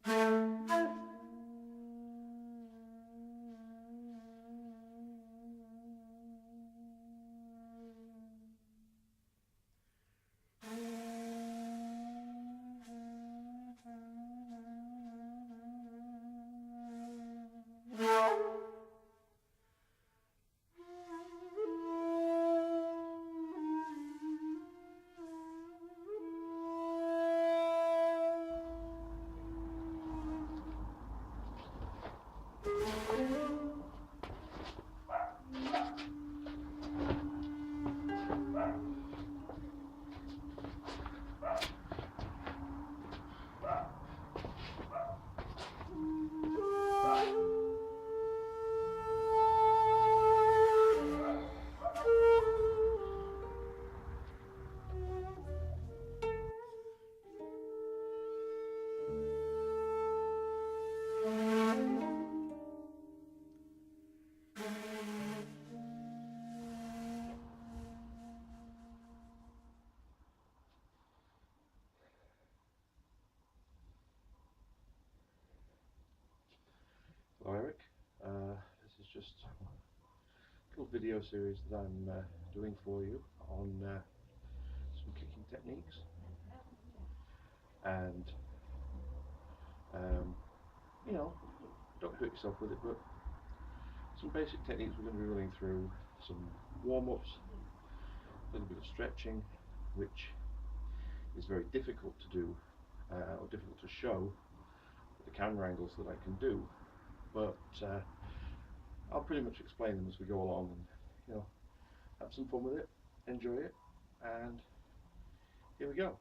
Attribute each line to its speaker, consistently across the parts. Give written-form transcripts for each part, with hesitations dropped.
Speaker 1: Hello Eric, this is just a little video series that I'm doing for you on some kicking techniques, and you know, don't hurt yourself with it, but some basic techniques we're going to be running through, some warm-ups, a little bit of stretching, which is very difficult to do or difficult to show with the camera angles that I can do, but I'll pretty much explain them as we go along, and you know, have some fun with it, enjoy it, and here we go.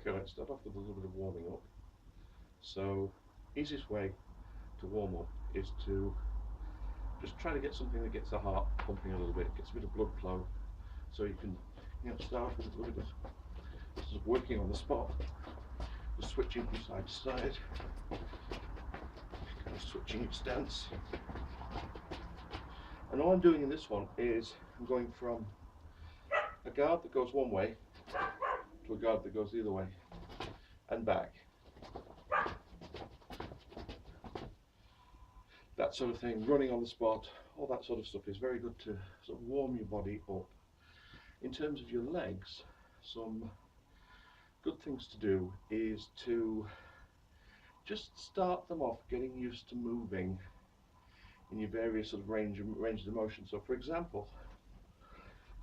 Speaker 1: Okay, let's start off with a little bit of warming up. So, easiest way to warm up is to just try to get something that gets the heart pumping a little bit, gets a bit of blood flow, so you can, you know, start off with a little bit of just working on the spot, just switching from side to side, kind of switching your stance. And all I'm doing in this one is I'm going from a guard that goes one way to a guard that goes the other way and back. That sort of thing, running on the spot, all that sort of stuff is very good to sort of warm your body up. In terms of your legs, some good things to do is to just start them off getting used to moving in your various sort of range of motion. So for example,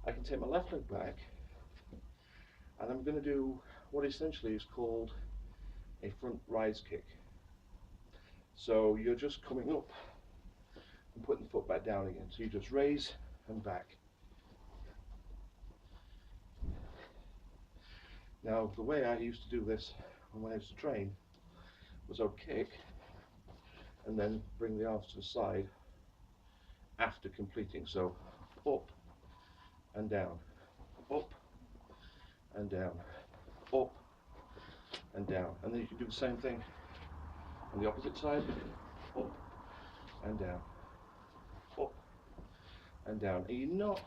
Speaker 1: I can take my left leg back and I'm going to do what essentially is called a front rise kick. So you're just coming up and putting the foot back down again. So you just raise and back. Now the way I used to do this when I used to train was I'd kick and then bring the arms to the side after completing. So up and down, up and down, up and down. And then you can do the same thing on the opposite side, up and down, up and down. And you're not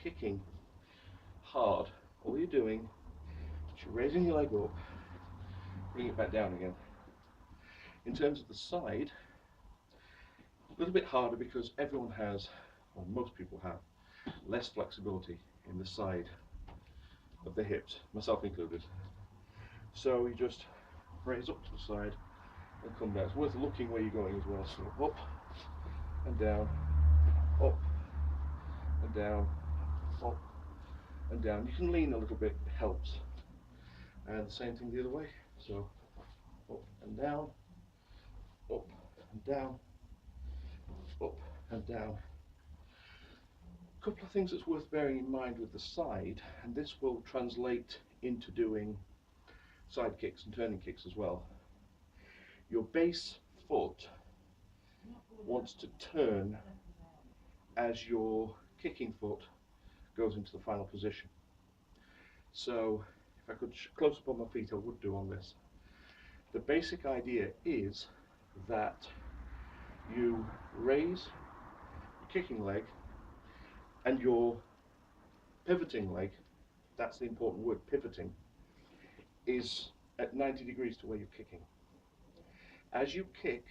Speaker 1: kicking hard. All you're doing is you're raising your leg up, bring it back down again. In terms of the side, a little bit harder because everyone has, or most people have, less flexibility in the side of the hips, myself included. So you just raise up to the side and come down. It's worth looking where you're going as well. So up and down, up and down, up and down. You can lean a little bit, it helps. And the same thing the other way. So up and down, up and down, up and down. A couple of things that's worth bearing in mind with the side, and this will translate into doing side kicks and turning kicks as well. Your base foot wants to turn as your kicking foot goes into the final position. So if I could close up on my feet, I would do on this. The basic idea is that you raise your kicking leg and your pivoting leg, that's the important word, pivoting, is at 90 degrees to where you're kicking. As you kick,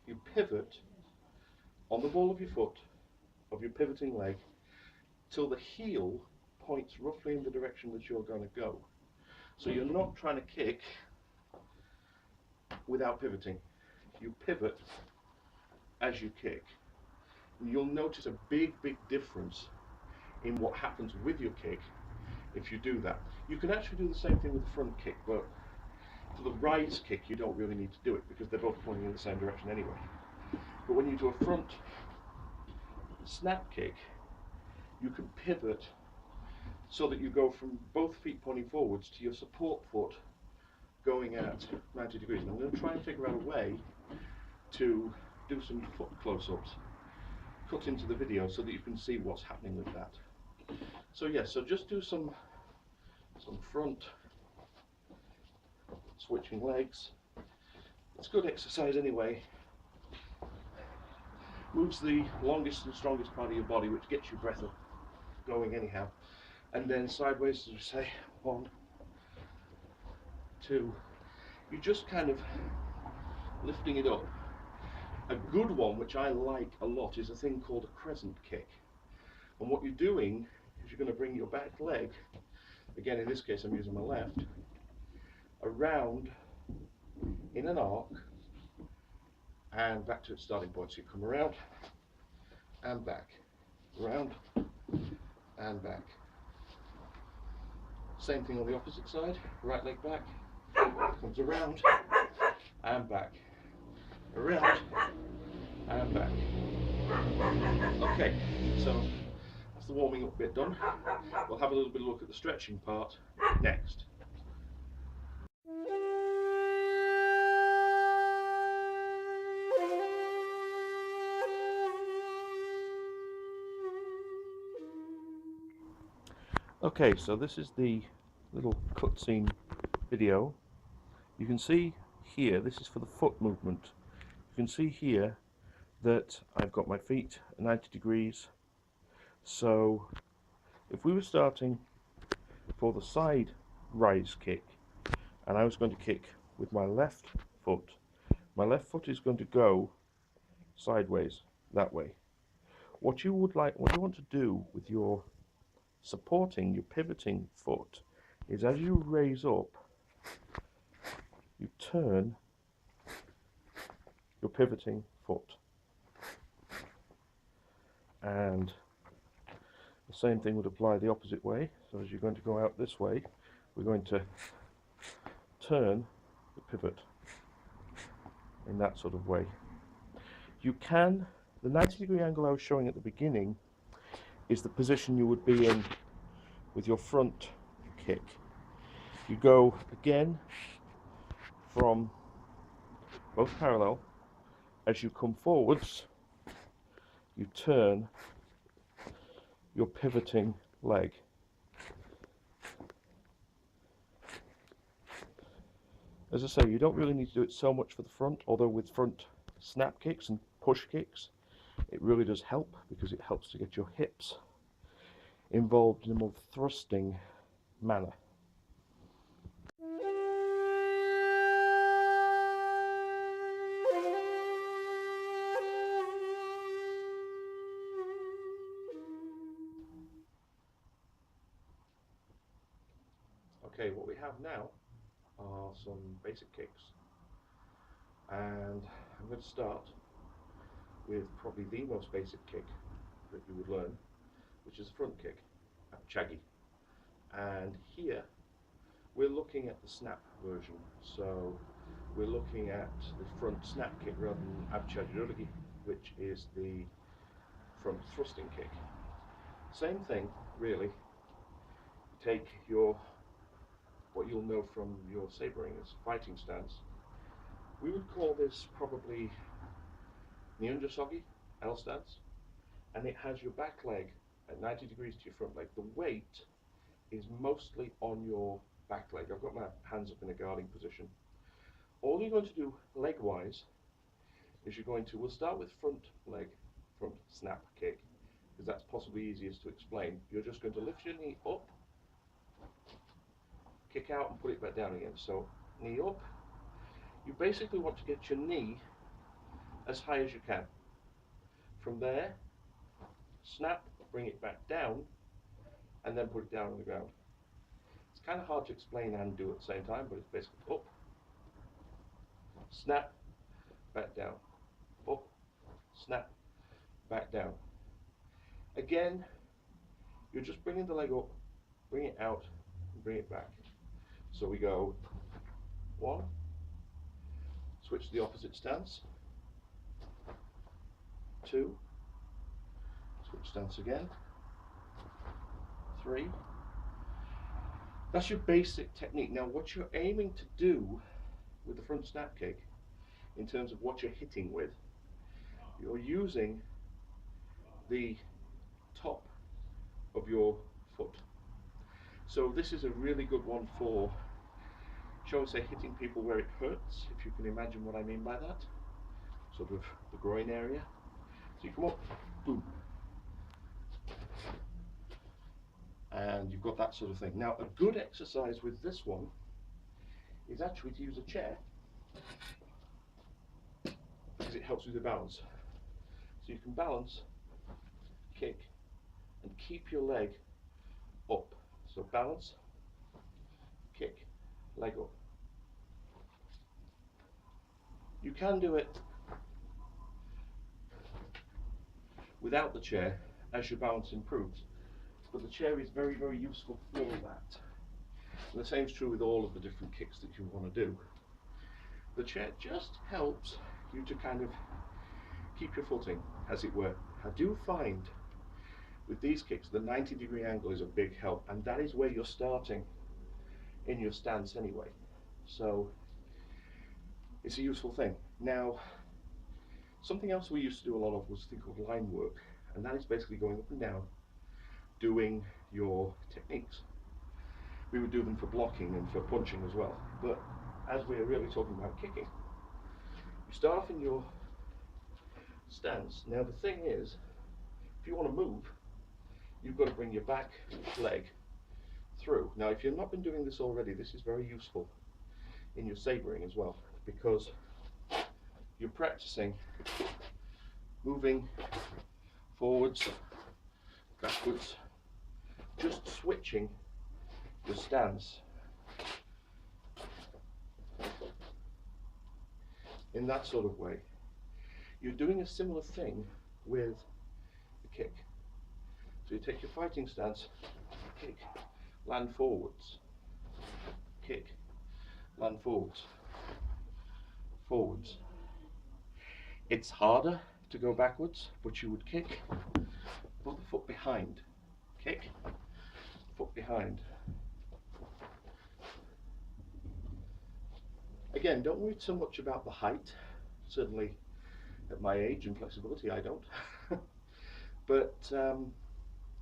Speaker 1: you pivot on the ball of your foot, of your pivoting leg, till the heel points roughly in the direction that you're going to go. So you're not trying to kick without pivoting. You pivot as you kick. And you'll notice a big difference in what happens with your kick if you do that. You can actually do the same thing with the front kick, but for the rise kick you don't really need to do it because they're both pointing in the same direction anyway. But when you do a front snap kick, you can pivot so that you go from both feet pointing forwards to your support foot going at 90 degrees. And I'm going to try and figure out a way to do some foot close-ups cut into the video so that you can see what's happening with that. So yes, so just do some front switching legs. It's good exercise anyway. Moves the longest and strongest part of your body, which gets your breath going anyhow. And then sideways, as we say, 1, 2. You're just kind of lifting it up. A good one, which I like a lot, is a thing called a crescent kick. And what you're doing is you're going to bring your back leg, again in this case I'm using my left, around in an arc and back to its starting point. So you come around and back, around and back. Same thing on the opposite side, right leg back, comes around and back, around and back. Okay, so that's the warming up bit done. We'll have a little bit of a look at the stretching part next. Okay, so this is the little cutscene video. You can see here, this is for the foot movement. You can see here that I've got my feet at 90 degrees. So if we were starting for the side rise kick and I was going to kick with my left foot is going to go sideways that way. What you want to do with your supporting, your pivoting foot, is as you raise up, you turn your pivoting foot. And the same thing would apply the opposite way. So as you're going to go out this way, we're going to turn the pivot in that sort of way. You can, the 90-degree angle I was showing at the beginning is the position you would be in with your front kick. You go again from both parallel. As you come forwards, you turn your pivoting leg. As I say, you don't really need to do it so much for the front, although with front snap kicks and push kicks it really does help because it helps to get your hips involved in a more thrusting manner. Okay, what we have now are some basic kicks, and I'm going to start with probably the most basic kick that you would learn, which is the front kick, Apchagi. And here we're looking at the snap version, so we're looking at the front snap kick rather than Apchagi, which is the front thrusting kick. Same thing really. Take your, what you'll know from your saber ringers, fighting stance. We would call this probably Nihonjosogi, L stance, and it has your back leg at 90 degrees to your front leg. The weight is mostly on your back leg. I've got my hands up in a guarding position. All you're going to do leg-wise is we'll start with front leg, front snap kick, because that's possibly easiest to explain. You're just going to lift your knee up, kick out and put it back down again. So knee up. You basically want to get your knee as high as you can. From there, snap, bring it back down, and then put it down on the ground. It's kind of hard to explain and do at the same time, but it's basically up, snap, back down, up, snap, back down. Again, you're just bringing the leg up, bring it out, and bring it back. So we go 1, switch to the opposite stance, 2, switch stance again, 3. That's your basic technique. Now what you're aiming to do with the front snap kick, in terms of what you're hitting with, you're using the top of your foot. So this is a really good one for, shall we say, hitting people where it hurts, if you can imagine what I mean by that. Sort of the groin area. So you come up, boom. And you've got that sort of thing. Now a good exercise with this one is actually to use a chair, because it helps with the balance. So you can balance, kick, and keep your leg up. So balance, kick, leg up. You can do it without the chair as your balance improves, but the chair is very, very useful for that. And the same is true with all of the different kicks that you want to do. The chair just helps you to kind of keep your footing, as it were. I do find with these kicks, the 90-degree angle is a big help, and that is where you're starting in your stance anyway. So it's a useful thing. Now, something else we used to do a lot of was a thing called line work, and that is basically going up and down, doing your techniques. We would do them for blocking and for punching as well, but as we're really talking about kicking, you start off in your stance. Now the thing is, if you want to move, you've got to bring your back leg through. Now if you've not been doing this already, this is very useful in your sabering as well, because you're practicing moving forwards, backwards, just switching your stance in that sort of way. You're doing a similar thing with the kick. So you take your fighting stance, kick, land forwards, kick, land forwards, forwards. It's harder to go backwards, but you would kick, put the foot behind, kick, foot behind. Again, don't worry so much about the height, certainly at my age and flexibility I don't, but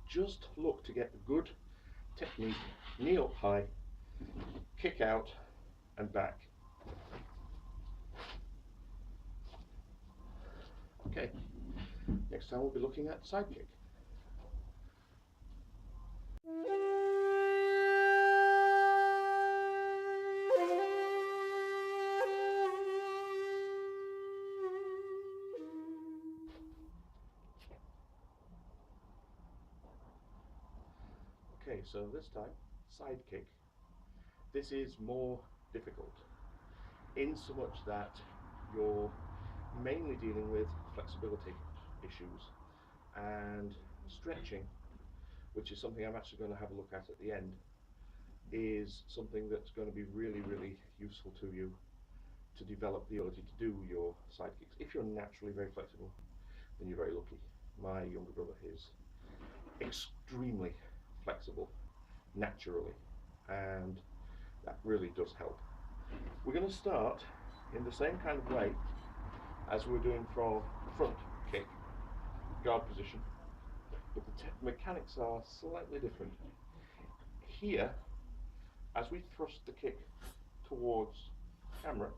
Speaker 1: just look to get a good technique, knee up high, kick out and back. Okay, next time we'll be looking at side kick. Okay, so this time, side kick. This is more difficult, in so much that you're mainly dealing with flexibility issues and stretching, which is something I'm actually going to have a look at the end, is something that's going to be really, really useful to you to develop the ability to do your side kicks. If you're naturally very flexible, then you're very lucky. My younger brother is extremely flexible naturally, and that really does help. We're going to start in the same kind of way as we're doing from front kick, guard position, but the mechanics are slightly different. Here, as we thrust the kick towards camera,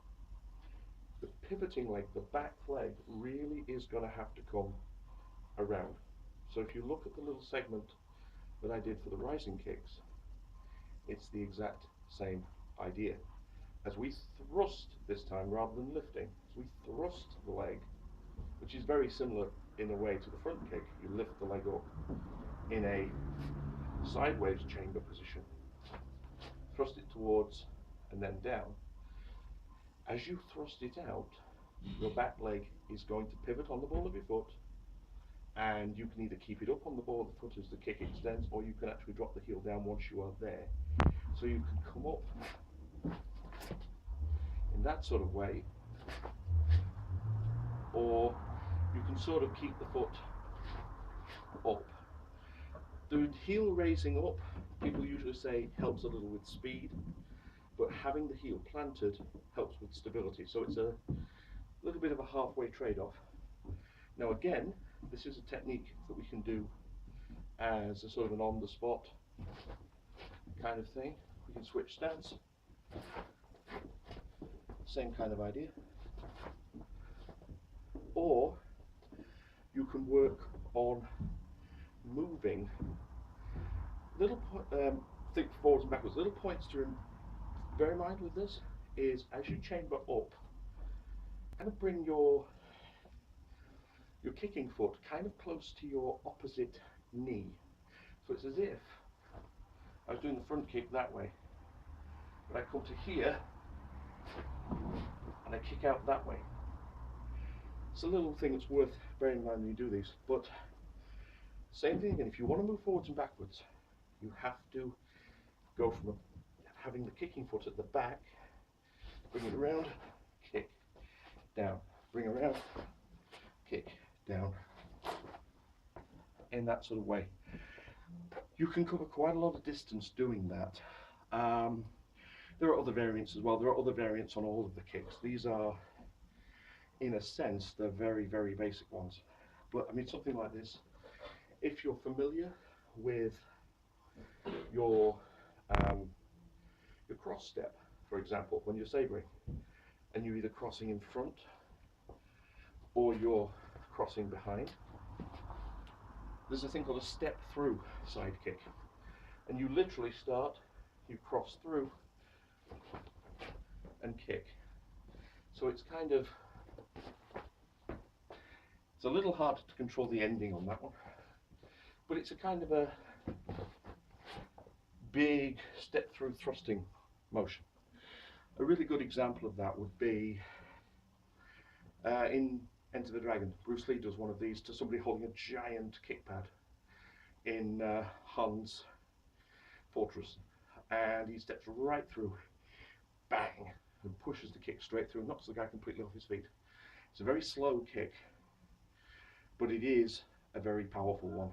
Speaker 1: the pivoting leg, the back leg, really is going to have to come around. So if you look at the little segment that I did for the rising kicks, it's the exact same idea. As we thrust this time rather than lifting, as we thrust the leg, which is very similar in a way to the front kick, you lift the leg up in a sideways chamber position, thrust it towards and then down. As you thrust it out, your back leg is going to pivot on the ball of your foot, and you can either keep it up on the ball of the foot as the kick extends, or you can actually drop the heel down once you are there. So you can come up in that sort of way, or you can sort of keep the foot up. The heel raising up, people usually say, helps a little with speed, but having the heel planted helps with stability. So it's a little bit of a halfway trade-off. Now again, this is a technique that we can do as a sort of an on-the-spot kind of thing. We can switch stance, same kind of idea. Or you can work on moving little think forwards and backwards. Little points to bear in mind with this is, as you chamber up, kind of bring your kicking foot kind of close to your opposite knee. So it's as if I was doing the front kick that way, but I come to here and I kick out that way. It's a little thing that's worth bearing in mind when you do these. But same thing again, if you want to move forwards and backwards, you have to go from having the kicking foot at the back, bring it around, kick, down, bring around, kick, down, in that sort of way. You can cover quite a lot of distance doing that. There are other variants as well. There are other variants on all of the kicks. These are, in a sense, the very, very basic ones. But I mean, something like this, if you're familiar with your cross step, for example, when you're sabering, and you're either crossing in front or you're crossing behind, there's a thing called a step through side kick, and you literally start, you cross through and kick. So it's kind of, it's a little hard to control the ending on that one, but it's a kind of a big step through thrusting motion. A really good example of that would be in Enter the Dragon. Bruce Lee does one of these to somebody holding a giant kick pad in Han's fortress, and he steps right through, bang, and pushes the kick straight through and knocks the guy completely off his feet. It's a very slow kick, but it is a very powerful one.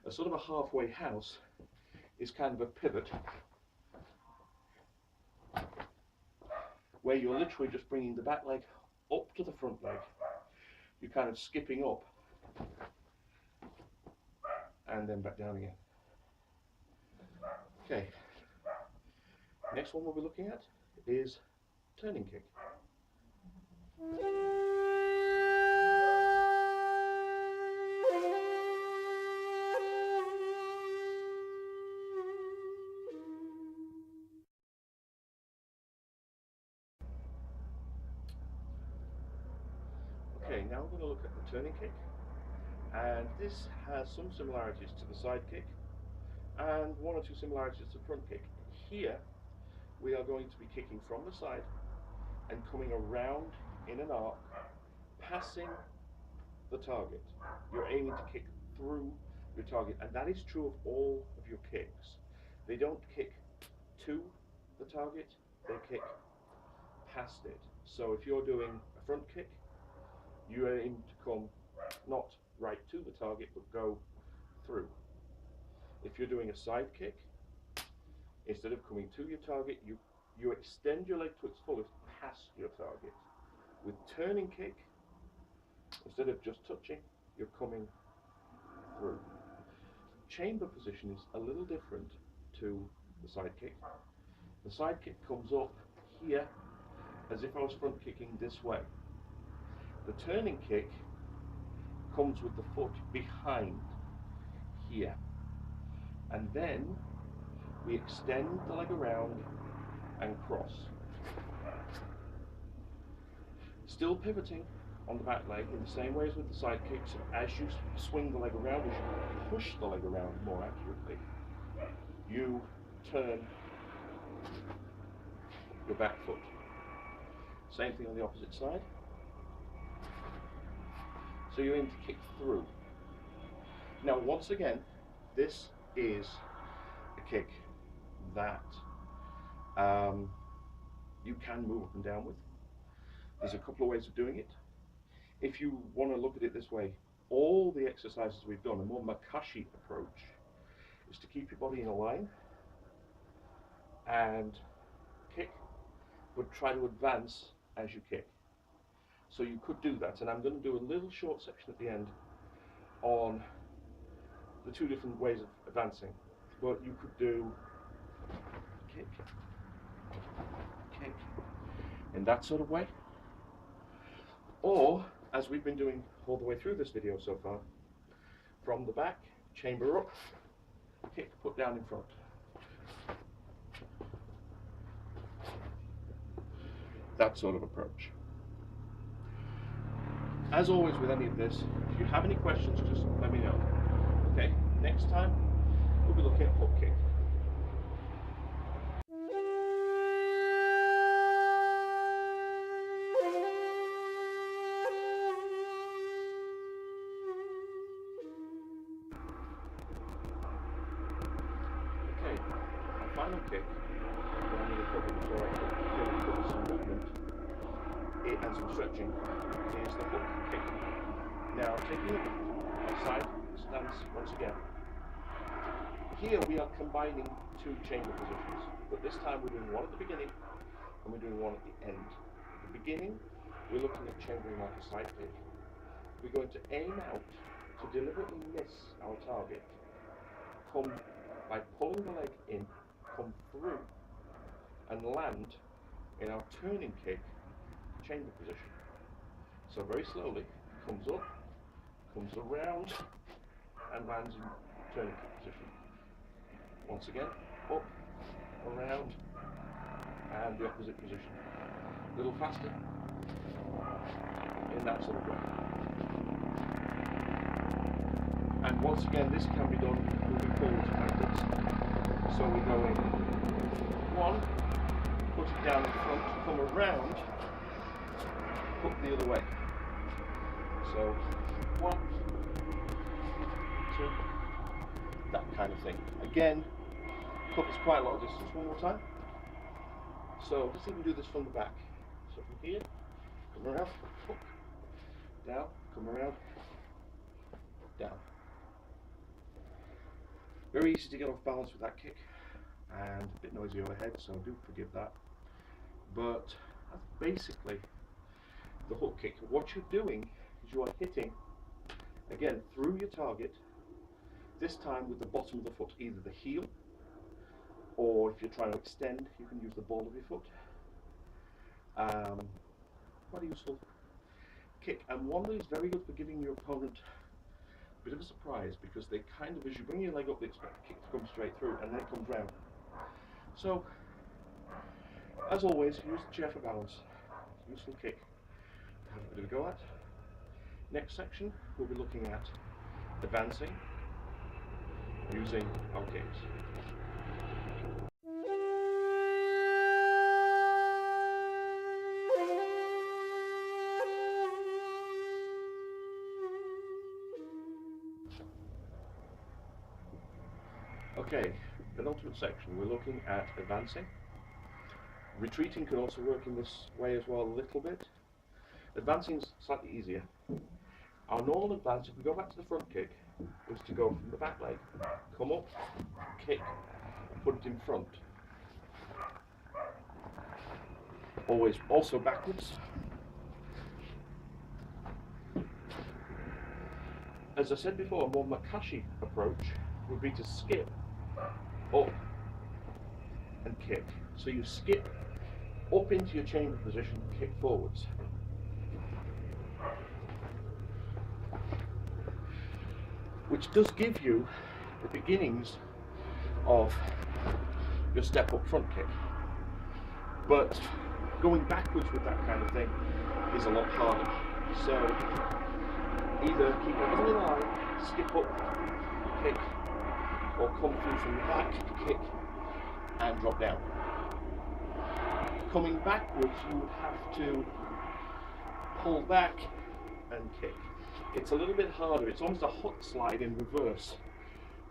Speaker 1: A sort of a halfway house is kind of a pivot where you're literally just bringing the back leg up to the front leg. You're kind of skipping up and then back down again. Okay, next one we'll be looking at is turning kick. Okay, now we're going to look at the turning kick, and this has some similarities to the side kick and one or two similarities to the front kick. Here we are going to be kicking from the side and coming around in an arc, passing the target. You're aiming to kick through your target, and that is true of all of your kicks. They don't kick to the target, they kick past it. So if you're doing a front kick, you aim to come not right to the target, but go through. If you're doing a side kick, instead of coming to your target, you extend your leg to its fullest past your target. With turning kick, instead of just touching, you're coming through. Chamber position is a little different to the side kick. The side kick comes up here as if I was front kicking this way. The turning kick comes with the foot behind here, and then we extend the leg around and cross. Still pivoting on the back leg in the same way as with the side kicks. As you swing the leg around, as you push the leg around more accurately, you turn your back foot. Same thing on the opposite side. So you aim to kick through. Now once again, this is a kick that you can move up and down with. There's a couple of ways of doing it. If you want to look at it this way, all the exercises we've done, a more Makashi approach, is to keep your body in a line and kick, but try to advance as you kick. So you could do that, and I'm going to do a little short section at the end on the two different ways of advancing. But you could do kick, kick, in that sort of way, or as we've been doing all the way through this video so far, from the back, chamber up, kick, put down in front. That sort of approach. As always with any of this, if you have any questions, just let me know. Okay, next time we'll be looking at hook kick. Okay, our final kick, that I'm going to cover before I cover some movement and some stretching, is the hook kick. Now, taking a side stance once again. Here we are combining two chamber positions, but this time we're doing one at the beginning and we're doing one at the end. At the beginning, we're looking at chambering like a side kick. We're going to aim out to deliberately miss our target, come by pulling the leg in, come through and land in our turning kick chamber position. So very slowly, comes up, comes around and lands in turning kick position. Once again, up, around, and the opposite position. A little faster, in that sort of way. And once again, this can be done moving forwards backwards. So we're going one, put it down in front, come around, hook the other way. So 1, 2, that kind of thing. Again, covers quite a lot of distance. One more time. So let's even do this from the back. So from here, come around, hook, down, come around, down. Very easy to get off balance with that kick, and a bit noisy overhead, so do forgive that. But that's basically the hook kick. What you're doing is you are hitting, again, through your target, this time with the bottom of the foot, either the heel, or if you're trying to extend, you can use the ball of your foot. Quite a useful kick, and one that is very good for giving your opponent a bit of a surprise, because they kind of, as you bring your leg up, they expect the kick to come straight through, and then it comes round. So, as always, use the chair for balance. Useful kick to have a bit of a go at. Next section, we'll be looking at advancing using our kicks. Okay, penultimate section, we're looking at advancing. Retreating can also work in this way as well a little bit. Advancing is slightly easier. Our normal advance, if we go back to the front kick, was to go from the back leg, come up, kick, and put it in front. Always also backwards. As I said before, a more Makashi approach would be to skip up and kick. So you skip up into your chamber position, kick forwards. Which does give you the beginnings of your step up front kick. But going backwards with that kind of thing is a lot harder. So either keep everything in line, skip up, kick, or come through from the back, kick, and drop down. Coming backwards, you would have to pull back and kick. It's a little bit harder. It's almost a hut slide in reverse.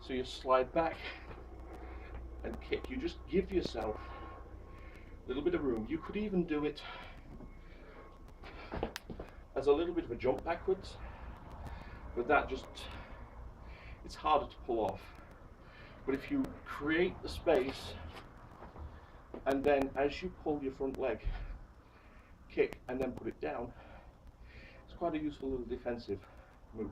Speaker 1: So you slide back and kick. You just give yourself a little bit of room. You could even do it as a little bit of a jump backwards, but that just, it's harder to pull off. But if you create the space and then as you pull your front leg, kick and then put it down, it's quite a useful little defensive move.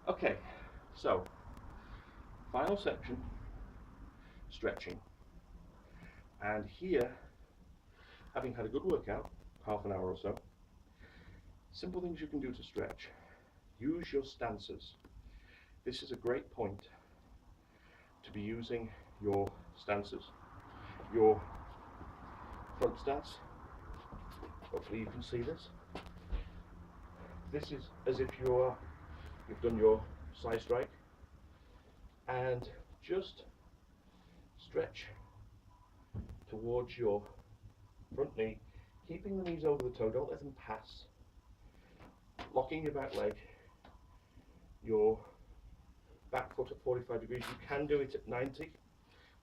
Speaker 1: Okay, so final section, stretching. And here, having had a good workout, half an hour or so, simple things you can do to stretch. Use your stances. This is a great point to be using your stances. Your front stance, hopefully you can see this. This is as if you've done your side strike, and just stretch towards your front knee, keeping the knees over the toe, don't let them pass. Locking your back leg, your back foot at 45 degrees. You can do it at 90,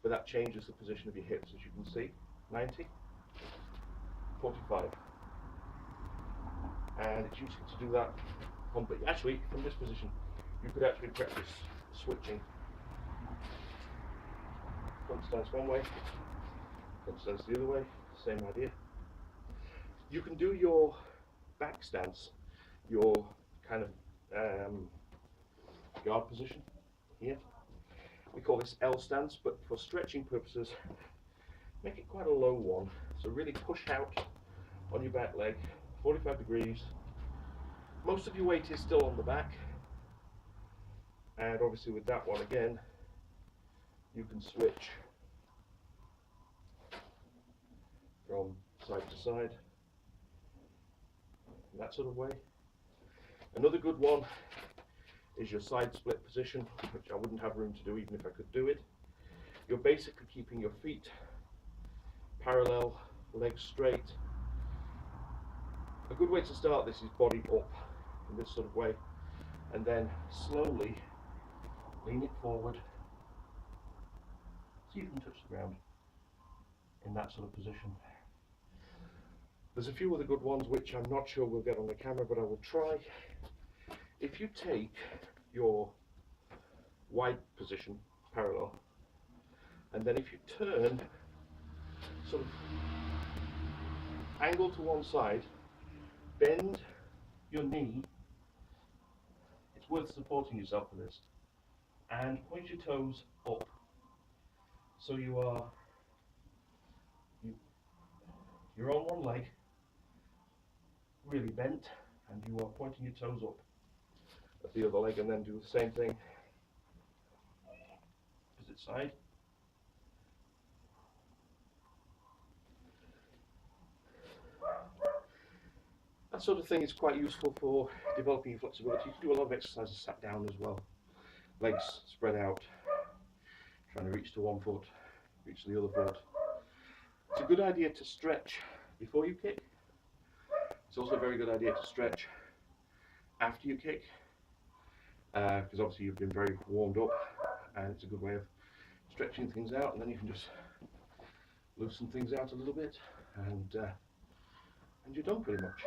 Speaker 1: but that changes the position of your hips, as you can see. 90, 45. And it's useful to do that but actually from this position you could actually practice switching. Front stance one way, front stance the other way, same idea. You can do your back stance, your kind of guard position here. We call this L stance, but for stretching purposes make it quite a low one. So really push out on your back leg, 45 degrees. Most of your weight is still on the back, and obviously with that one again you can switch from side to side in that sort of way. Another good one is your side split position, which I wouldn't have room to do even if I could do it. You're basically keeping your feet parallel, legs straight. A good way to start this is body up in this sort of way, and then slowly lean it forward so you can touch the ground in that sort of position. There's a few other good ones which I'm not sure we'll get on the camera, but I will try. If you take your wide position parallel, and then if you turn, sort of angle to one side, bend your knee, it's worth supporting yourself for this, and point your toes up. So you're on one leg, really bent, and you are pointing your toes up at the other leg, and then do the same thing opposite side. That sort of thing is quite useful for developing your flexibility. You can do a lot of exercises sat down as well. Legs spread out, trying to reach to one foot, reach to the other foot. It's a good idea to stretch before you kick. It's also a very good idea to stretch after you kick, because obviously you've been very warmed up, and it's a good way of stretching things out, and then you can just loosen things out a little bit, and you're done pretty much.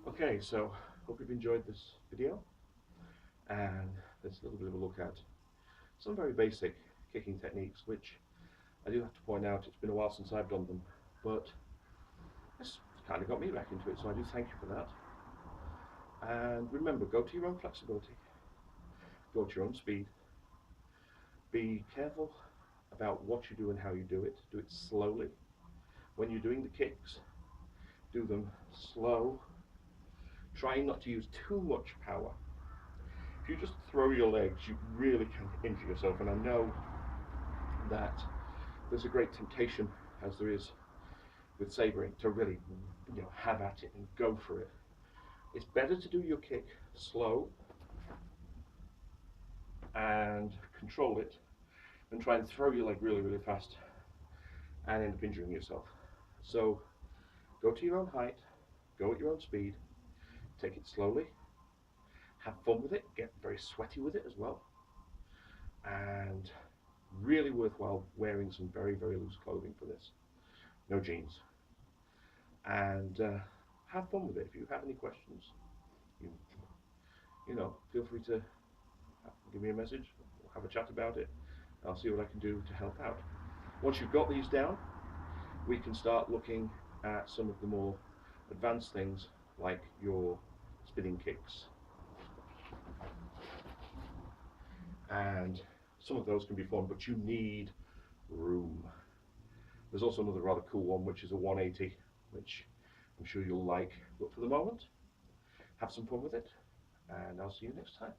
Speaker 1: Okay, so hope you've enjoyed this video, and There's a little bit of a look at some very basic kicking techniques, which I do have to point out, it's been a while since I've done them, but it's kind of got me back into it, so I do thank you for that. And remember, go to your own flexibility, go at your own speed, be careful about what you do and how you do it slowly. When you're doing the kicks, do them slow, trying not to use too much power. If you just throw your legs, you really can injure yourself, and I know that there's a great temptation, as there is with sabering, to really, have at it and go for it. It's better to do your kick slow and control it than try and throw your leg really, really fast and end up injuring yourself. So go to your own height, go at your own speed, take it slowly, have fun with it, get very sweaty with it as well, and really worthwhile wearing some very, very loose clothing for this. No jeans. And have fun with it. If you have any questions, feel free to give me a message, or have a chat about it. I'll see what I can do to help out. Once you've got these down, we can start looking at some of the more advanced things, like your spinning kicks. And some of those can be fun, but you need room. There's also another rather cool one, which is a 180, which I'm sure you'll like. But for the moment, have some fun with it, and I'll see you next time.